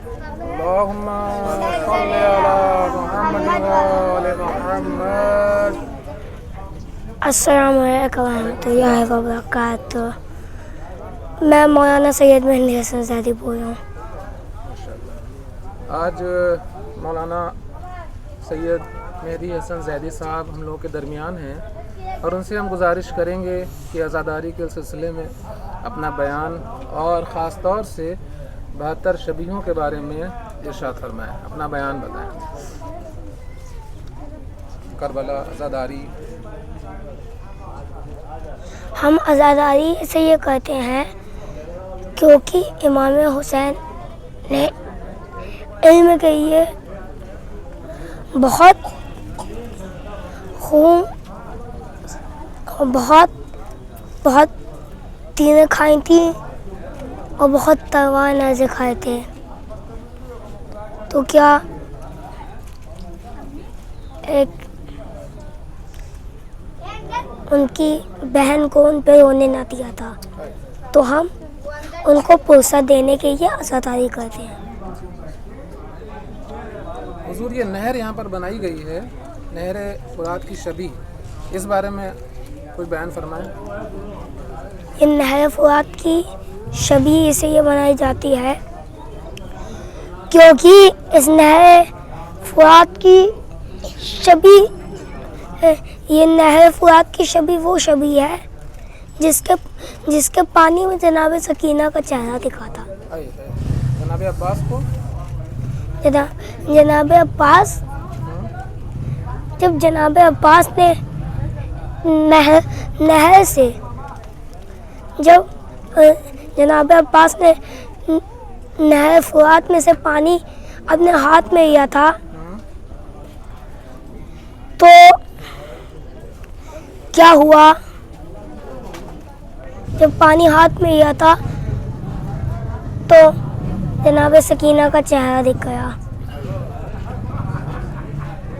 अल्लाहुम्मा सल्लि अला मुहम्मद व आले मुहम्मद। अस्सलामु अलैकुम रहमतुल्लाहि व बरकातुहू। मैं मौलाना सैयद मेहंदी हसन ज़ैदी बोल रहा हूँ। आज मौलाना सैयद मेहदी हसन ज़ैदी साहब हम लोगों के दरमियान हैं और उनसे हम गुजारिश करेंगे कि आज़ादारी के सिलसिले में अपना बयान और ख़ास तौर से 72 शबीहों के बारे में इरशाद फरमाएं, अपना बयान बताएं। करबला, आज़ादारी। हम आज़ादारी से ये कहते हैं क्योंकि इमाम हुसैन ने इल्म के लिए बहुत खून और बहुत तीरें खाई थी और बहुत तलवार नेज़े खाए थे। तो क्या एक उनकी बहन को उन पे रोने ना दिया था, तो हम उनको पुरसा देने के लिए आज़ादारी करते हैं। हुजूर, ये नहर यहाँ पर बनाई गई है, नहर फुरात की शबीह, इस बारे में कोई बयान फरमाएं। ये नहर फुरात की शबीह इसलिए बनाई जाती है क्योंकि इस नहर फुरात की शबीह, ये नहर फुरात की शबीह वो शबीह है जिसके पानी में जनाब सकीना का चेहरा दिखा था। जनाब अब्बास को, जनाब अब्बास, जब जनाब अब्बास ने नहर से, जब जनाब अब्बास ने नहर फुरात में से पानी अपने हाथ में लिया था, तो क्या हुआ, जब पानी हाथ में लिया था तो जनाब सकीना का चेहरा दिख गया।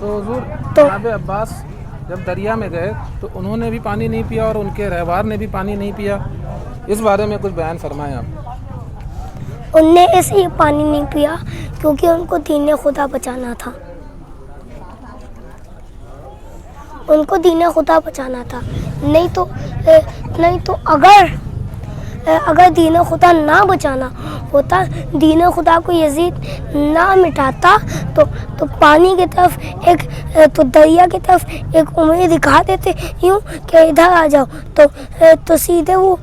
तो हुजूर, जनाब अब्बास जब दरिया में गए तो उन्होंने भी पानी नहीं पिया और उनके रहवार ने भी पानी नहीं पिया, इस बारे में कुछ बयान फरमाएं आप। उनने इसलिए पानी नहीं पिया क्योंकि उनको दीन खुदा बचाना था, उनको दीन खुदा बचाना था। नहीं तो अगर दीन खुदा ना बचाना होता, दीन खुदा को यजीद ना मिटाता तो पानी की तरफ तो दरिया की तरफ एक उंगली दिखा देते यूँ कि इधर आ जाओ, तो सीधे वो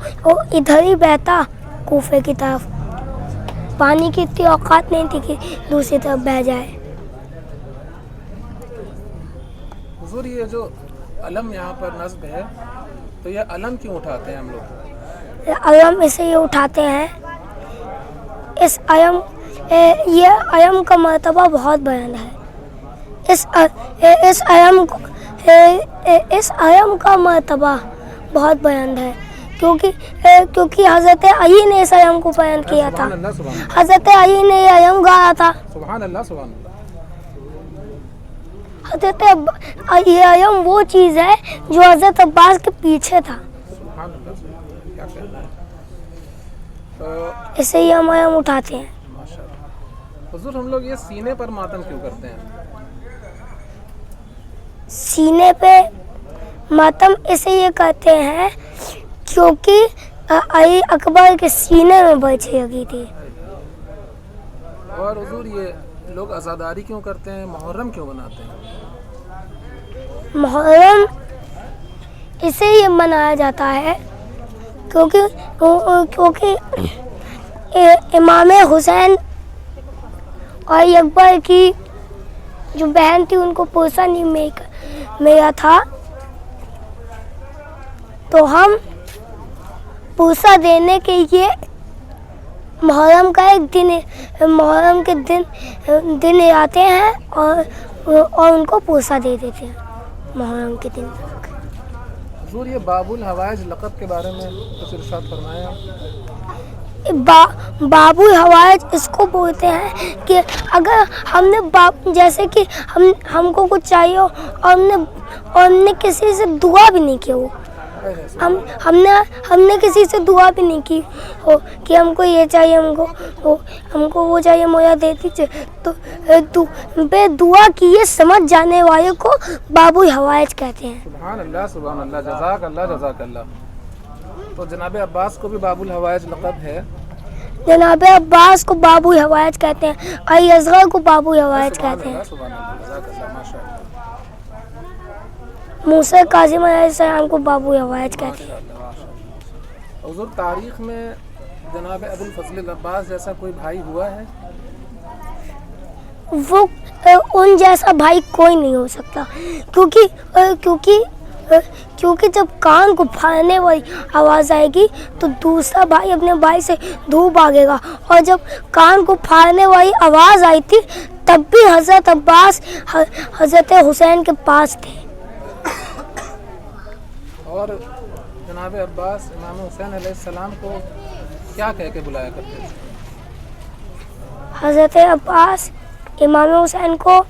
इधर ही बहता कूफे की तरफ। पानी की इतनी औकात नहीं थी कि दूसरी तरफ बह जाए। हुजूर, ये जो अलम यहाँ पर नस्ब है, तो ये अलम क्यों उठाते हैं हम लोग? अलम इसे उठाते हैं, ये अलम का मर्तबा बहुत बुलंद है। इस अलम का मर्तबा बहुत बुलंद है क्योंकि हज़रत अली ने इस अलम को बयान किया था। हज़रत अली ने ये अलम गाया था। सुभान अल्लाह, सुभान अल्लाह। ये अलम वो चीज़ है जो हज़रत अब्बास के पीछे था, इसे ही हम अलम उठाते हैं। हुजूर, हम लोग ये सीने पर मातम क्यों करते हैं? सीने पे मातम इसे ये कहते हैं क्योंकि अली अकबर के सीने में बर्छी लगी थी। और हुजूर, ये लोग आज़ादारी क्यों करते हैं, मुहर्रम क्यों बनाते हैं? मुहर्रम इसे ये मनाया जाता है क्योंकि इमाम हुसैन और अकबर की जो बहन थी उनको पुरसा नहीं मिला था, तो हम पुरसा देने के लिए मुहर्रम का एक दिन, मुहर्रम के दिन आते हैं और उनको पुरसा दे देते हैं मुहर्रम के दिन। हुजूर, ये बाबुल हवाइज लक़ब के बारे में कुछ इरशाद फरमाया। बाबुल हवाइज इसको बोलते हैं कि अगर हमने जैसे कि हमको कुछ चाहिए और हमने किसी से दुआ भी नहीं की हो, हमने किसी से दुआ भी नहीं की हो कि हमको ये चाहिए, हमको वो चाहिए, मोया दे दीजिए। तो बेदुआ किए समझ जाने वाले को बाबुल हवाइज कहते हैं। सुभान अल्लाह, सुभान अल्लाह, जज़ाक अल्लाह, जज़ाक अल्लाह। तो जनाब अब्बास को भी बाबुल हवाइज लक़ब है। जनाब अब्बास को बाबुल हवाइज कहते हैं, अली असगर को बाबुल हवाइज कहते हैं। सुभान अल्लाह, जज़ाक अल्लाह, माशाअल्लाह। मूसा कासिम अलैहिस्सलाम को बाबुल हवाइज कहते हैं। हुज़ूर, तारीख़ में जनाब अबुल फज़ल अब्बास जैसा कोई भाई हुआ है? वो उन जैसा भाई कोई नहीं हो सकता, क्योंकि जब कान को फाड़ने वाली आवाज़ आएगी तो दूसरा भाई अपने भाई से दूर भागेगा, और जब कान को फाड़ने वाली आवाज़ आई थी तब भी हज़रत अब्बास हज़रत हुसैन के पास थे। और जनाब अब्बास इमाम हुसैन अलैहिस्सलाम को क्या कह के बुलाया करते थे? हज़रत अब्बास इमाम हुसैन को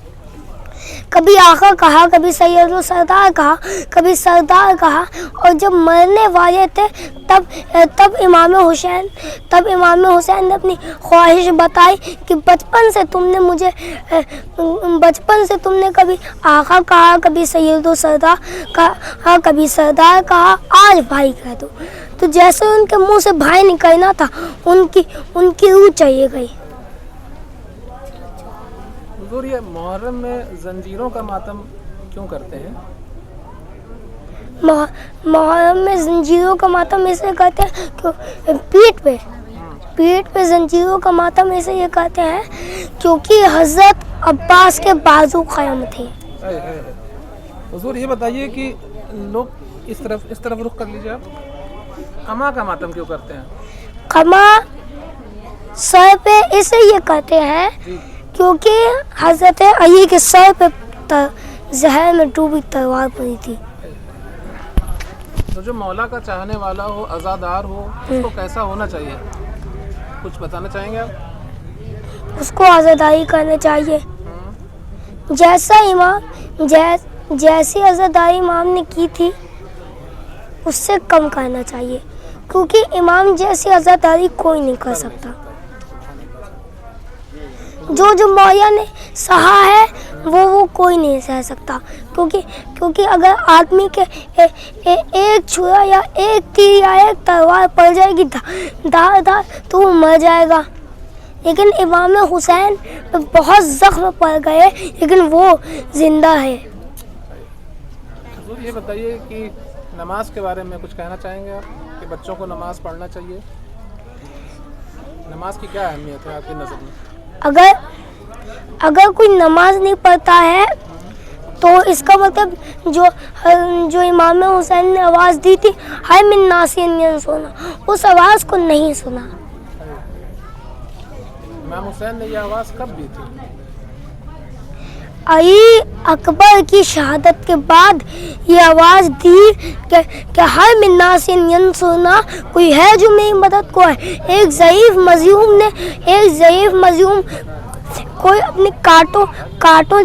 कभी आका कहा, कभी सैयद सरदार कहा, कभी सरदार कहा, और जब मरने वाले थे तब इमाम हुसैन ने अपनी ख्वाहिश बताई कि बचपन से तुमने कभी आका कहा, कभी सैयद सरदार कहा, कभी सरदार कहा, आज भाई कह दो। तो जैसे उनके मुंह से भाई निकलना था, उनकी रूह चाहिए गई। हुज़ूर, ये मुहर्रम में जंजीरों का मातम क्यों करते हैं? मुहर्रम में जंजीरों का मातम इसलिए करते हैं कि पीठ पे जंजीरों का मातम इसलिए कहते हैं क्योंकि हज़रत अब्बास के बाजू क़ायम थे। हुज़ूर, ये बताइए कि लोग इस तरफ रुख कर लीजिए आप, कमा का मातम क्यों करते हैं? कमा सर पे इसलिए कहते हैं क्योंकि हज़रत अली के सर पे जहर में डूबी तलवार पड़ी थी। तो जो मौला का चाहने वाला हो, अज़ादार हो, उसको कैसा होना चाहिए, कुछ बताना चाहेंगे आप? उसको आज़ादारी करनी चाहिए, जैसी आज़ादारी इमाम ने की थी उससे कम करना चाहिए, क्योंकि इमाम जैसी आज़ादारी कोई नहीं कर सकता। जो मौला ने सहा है वो कोई नहीं सह सकता, क्योंकि अगर आदमी के एक छुरा या एक तीर या एक तलवार पड़ जाएगी धार तो वो मर जाएगा। लेकिन इमाम हुसैन पे बहुत जख्म पड़ गए, लेकिन वो जिंदा है। ये बताइए कि नमाज के बारे में कुछ कहना चाहेंगे आप, कि बच्चों को नमाज पढ़ना चाहिए? नमाज की क्या अहमियत है आपकी नज़र में? अगर कोई नमाज नहीं पढ़ता है तो इसका मतलब जो इमाम हुसैन ने आवाज़ दी थी, हाय मिन नासियन सोना, उस आवाज़ को नहीं सुना। इमाम हुसैन ने यह आवाज़ कब दी थी? अली अकबर की शहादत के बाद ये आवाज़ दी कि हाय मिन नासियन सोना, कोई है जो मेरी मदद को है। एक ज़ईफ़ मज़लूम कोई अपनी कांटों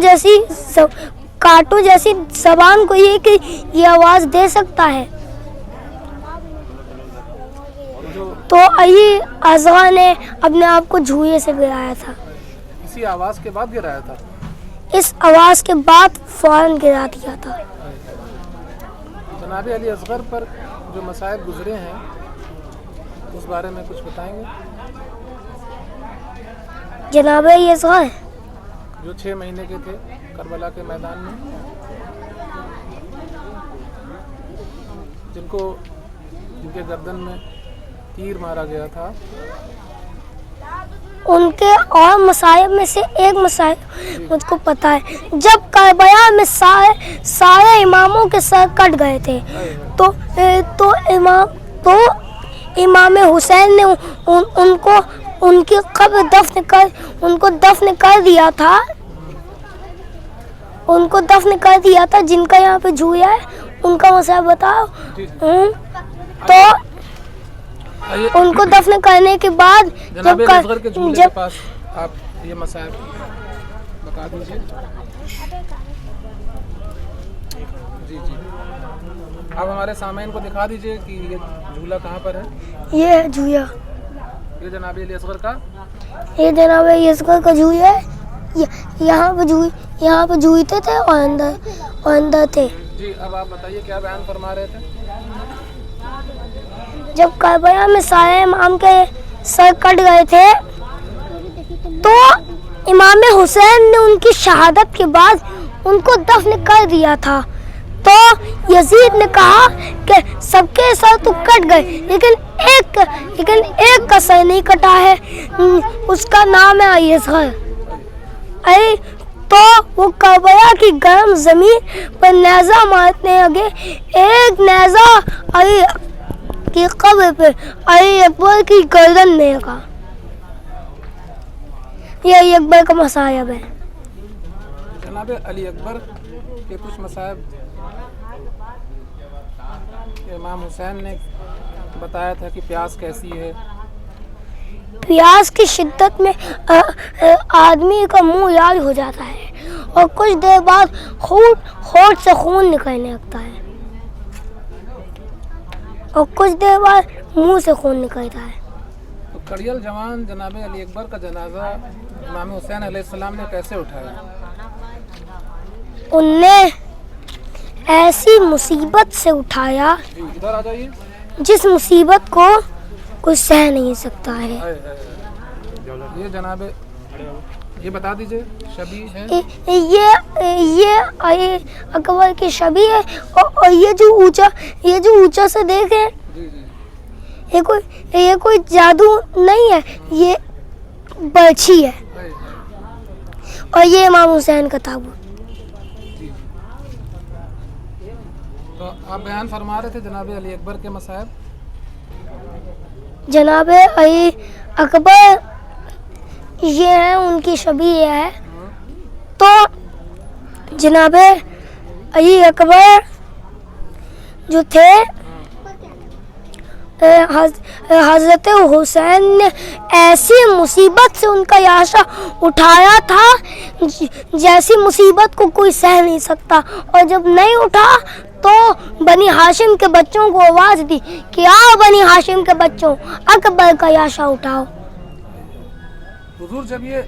जैसी ज़बान को ये आवाज़ दे सकता है। तो अली अज़ा ने अपने आप को झूले से गिराया था। इसी आवाज़ के बाद गिराया था? इस आवाज़ के बाद फ़ौरन गिरा दिया था। जनाब अली असगर पर जो मसाइब गुजरे हैं उस बारे में कुछ बताएंगे? जनाब अली असगर जो 6 महीने के थे करबला के मैदान में, जिनके गर्दन में तीर मारा गया था, उनके और मसाइब में से एक मसाइब मुझको पता है। जब करबला में सारे इमामों के सर कट गए थे तो इमाम हुसैन ने उनकी कब्र दफन कर दिया था। उनको दफन कर दिया था। जिनका यहाँ पे झूला है उनका मसाइब बताओ। तो उनको दफन करने के बाद जब पास आप ये मसाइब बता दीजिए। जी जी। आप हमारे सामईन को दिखा दीजिए कि ये झूला कहाँ पर है। ये है झूला, ये जनाब अली असगर का, ये जनाब यसगर का झूला है। यहाँ पे झूलते थे और अंदर थे। जी अब आप बताइए क्या बयान फरमा रहे थे। जब करबला में सारे इमाम के सर कट गए थे तो इमाम हुसैन ने उनकी शहादत के बाद उनको दफन कर दिया था। तो यजीद ने कहा कि सबके सर तो कट गए लेकिन एक का सर नहीं कटा है, उसका नाम है यसगर। अरे तो वो करबला की गर्म जमीन पर नेज़ा मारने लगे। एक नेज़ा अली की कब्र पे अली अकबर की गर्दन में लगा। ये अली अकबर का मसायब है। जनाब अली अकबर के कुछ मसायब इमाम हुसैन ने बताया था कि प्यास कैसी है। प्यास की शिद्दत में आदमी का मुंह लाल हो जाता है और कुछ देर बाद होठ से खून निकलने लगता है और कुछ देर बाद मुंह से खून निकलता है। तो कड़ियल जवान जनाब अली अकबर का जनाजा इमाम हुसैन अलैहिस्सलाम ने कैसे उठाया। उनने ऐसी मुसीबत से उठाया इधर आ जाइए। जिस मुसीबत को कोई सह नहीं सकता है। ये जनाब ये बता दीजिए शबी है। ये अकबर की शबी है और ये जो ऊंचा से देखे ये कोई जादू नहीं है, ये बर्छी है और ये इमाम हुसैन का ताबूत। तो आप बयान फरमा रहे थे जनाब अली अकबर के मसायब। जनाब अली अकबर ये है, उनकी शबी है। तो जनाब अली अकबर जो थे हजरत हुसैन ने ऐसी मुसीबत से उनका याशा उठाया था जैसी मुसीबत को कोई सह नहीं सकता। और जब नहीं उठा तो बनी हाशिम के बच्चों को आवाज दी कि आओ बनी हाशिम के बच्चों, अकबर का याशा उठाओ। हुजूर जब ये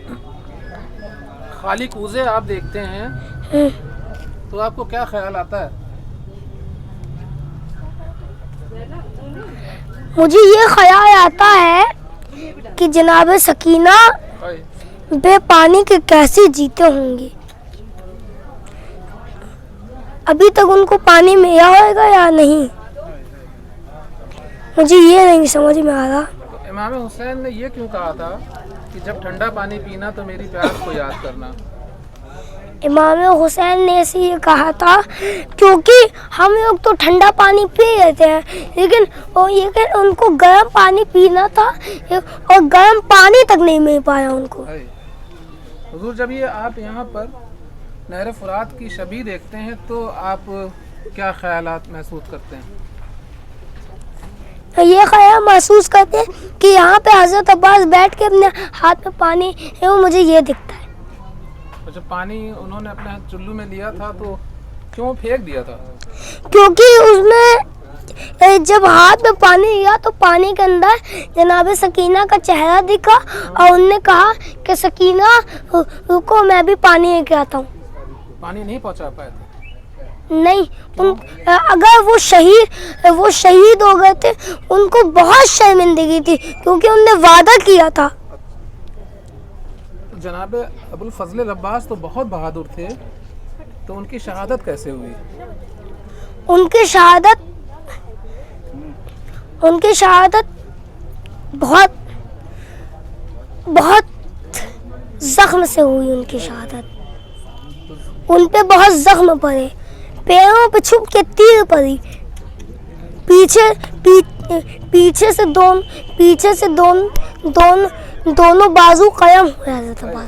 खाली कूजे आप देखते हैं तो आपको क्या ख्याल आता है। मुझे ये ख्याल आता है कि जनाब सकीना बे पानी के कैसे जीते होंगे। अभी तक उनको पानी मिला होगा या नहीं, मुझे ये नहीं समझ में आ रहा। तो इमाम हुसैन ने ये क्यों कहा था कि जब ठंडा पानी पीना तो मेरी प्यास को याद करना। इमाम हुसैन ने इसलिए कहा था क्योंकि हम लोग तो ठंडा पानी पी लेते हैं लेकिन उनको गर्म पानी पीना था और गर्म पानी तक नहीं मिल पाया उनको। हुजूर जब ये आप यहाँ पर नहर फुरात की शबी देखते हैं तो आप क्या ख्यालात महसूस करते हैं। ये ख्याल महसूस करते हैं कि यहाँ पे हजरत अब्बास बैठ के अपने हाथ में पानी है, वो मुझे ये दिखता है। तो जब पानी उन्होंने अपने चुल्लू में लिया था तो क्यों फेंक दिया था। क्योंकि उसमें जब हाथ में पानी लिया तो पानी के अंदर जनाब सकीना का चेहरा दिखा और उनने कहा कि सकीना रुको मैं भी पानी लेके आता हूँ। पानी नहीं पहुँचा पाए थे। नहीं अगर वो शहीद हो गए थे उनको बहुत शर्मिंदगी थी क्योंकि उनने वादा किया था। जनाब अबुल फजल अब्बास तो बहुत बहादुर थे, तो उनकी शहादत कैसे हुई। उनकी शहादत बहुत जख्म से हुई। उनकी शहादत उन पे बहुत जख्म पड़े, पैरों पे छुप के तीर पड़ी, पीछे से दोनों बाजू कायम हो रहा था।